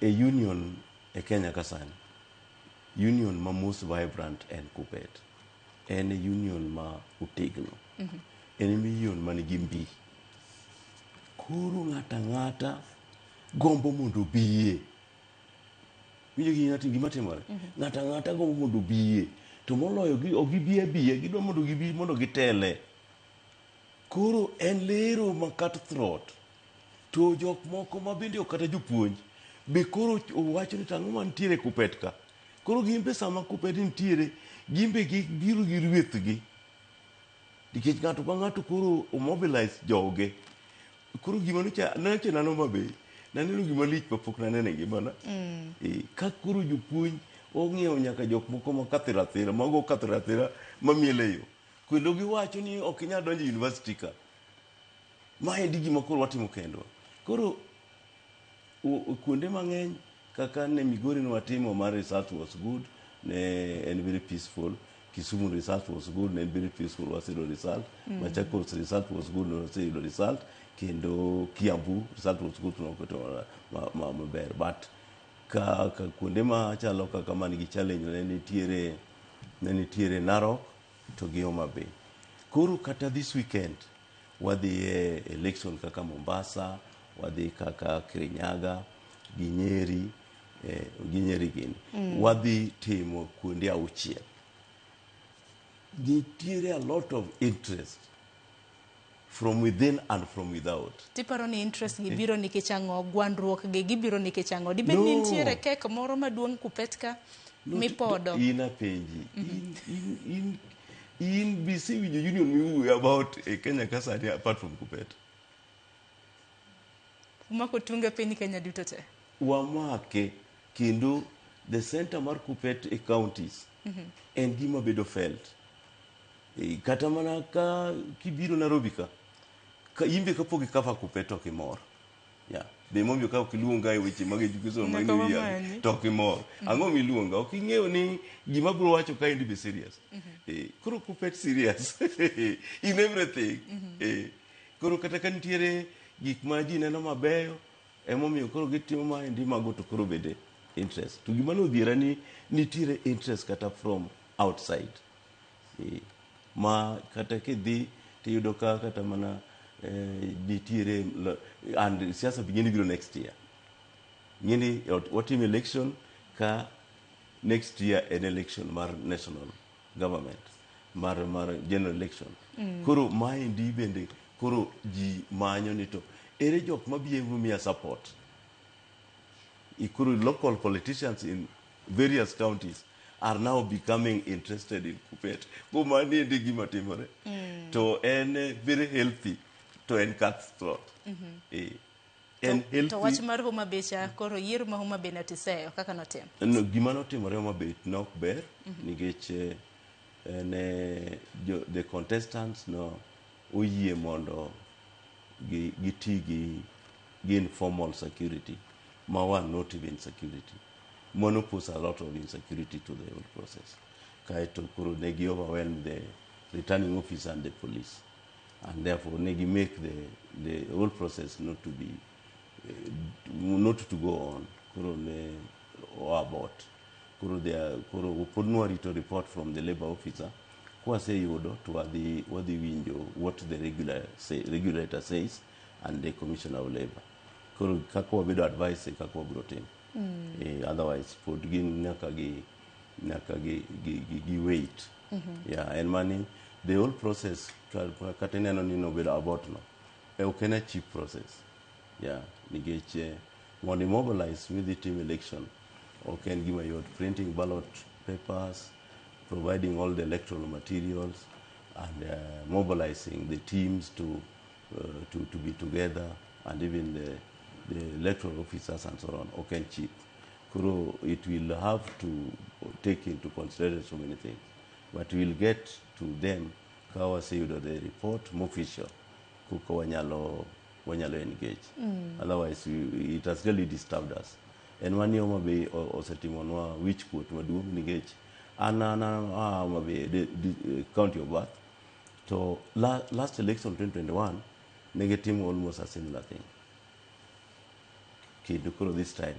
a union e Kenya kasani, union ma most vibrant and KUPPET. En union ma utegno. En union ma nigi mbi. Koro ng'ata gombo mondo biye. Winjo gi ng'ato gima timore. Ng'ata gombo mondo biye. To moloyo gibiye biye, gidwa mondo gibi mondo gitele. Koro en lero ma cutthroat. To jok moko ma bende okata jopuonj be koro owacho ni tang'o mantiere KUPPET ka. Koro gimbe sama KUPPET nitiere, gimbe biro gi rwethgi. Nikech ng'ato ka ng'ato koro mobilize joge. Koro gima noche nano mabe, naneno gima lich mapok nanene ngimana. Ka koro jopuonj ong'iewo nyaka jok moko ma kathirathira, mago kathirathira mamiel e yo. Kendo giwacho ni ok inyal donjo e university ka. Ma e gima koro watimo kendwa. Koro kuonde mang'eny kaka ne Migori no watimo, mar research was good, ne en very peaceful. Kisumu research was good, ne en very peaceful, waseyudo result. Machakos research was good, ne waseyudo result. Kendo Kiambu research was good, noketo maber. But ka kuonde machalo kaka man gi challenge ne nitiere Narok to gi Homa Bay. Koro kata this weekend wadhi election kaka Mombasa, wadhi kaka Kirinyaga, gi Nyeri gini. Wadhi timo kuonde auchiel. Nitiere a lot of interest from within and from without. Tiparo ni interest gi biro nikech ang'o, gwandruok gi gibiro nikech ang'o? Dibed ni nitiere kek moro maduong' KUPPET ka mipodo? Ina penji. In BC with the union we about Kenya kasani apart from KUPPET. Umako tunge peni Kenya duto te? Wamake kendo the center mar KUPPET e counties en gima bedo felt. Kata mana ka kibiro Nairobi ka imbe kapo kafa KUPPET ok imor. Be momio ka kiluonga e weche mag education mag niya to ok imor. Ang'o miluonga? Ok ing'eyo ni gima bro wacho ka endi be serious. Koro KUPPET serious in everything. Koro kata ka nitiere gik ma ji neno mabeyo, emomiyo koro gitimo ma endi mago to koro bede interest. To gima nodhiera ni nitiere interest kata from outside. Ma kata kidhi tiyudo ka kata mana nitiere and siasa bigeni biro next year. Ngeni watimo election ka next year an election mar national government, mar general election. Koro maendi bende koro ji manyo ni to ere jok mabiye mia support. Koro local politicians in various counties are now becoming interested in KUPPET. Go mani endi gima timore. To en very healthy to en cutthroat. En healthy. To wach mar Homa Bay cha koro yiero ma Homa Bay notiseyo kaka notim? No, gima notimore Homa Bay nok ber nikech the contestants no oyie mondo giti gi informal security ma one not even security. Mono pose a lot of insecurity to the whole process. Kaito kuro negi overwhelm the returning officer and the police, and therefore negi make the whole process not to be not to go on. Kuro ne or about kuro there kuro upodnwari to report from the labor officer kwase yudo to wadhi winjo what the regulator says and the commissioner of labor. Kuro kako wabedo advice kako wabro tim. Otherwise pod gin nyaka gi wait. And money the whole process kata neno ni no bedo about no ok en cheap process. Nikech when mobilize with the team election ok en gima yot. Printing ballot papers, providing all the electoral materials, and mobilizing the teams to be together, and even the electoral officers and so on, okay, cheap. Kuro, it will have to take into consideration so many things. But we'll get to them, kawa say the report, more official, kuko wanyalo engage. Otherwise, it has really disturbed us. And one year maybe osetimonwa which court maduong engage. Homa Bay, the county of birth. So last election 2021, negative almost a similar thing. Kidukuro this time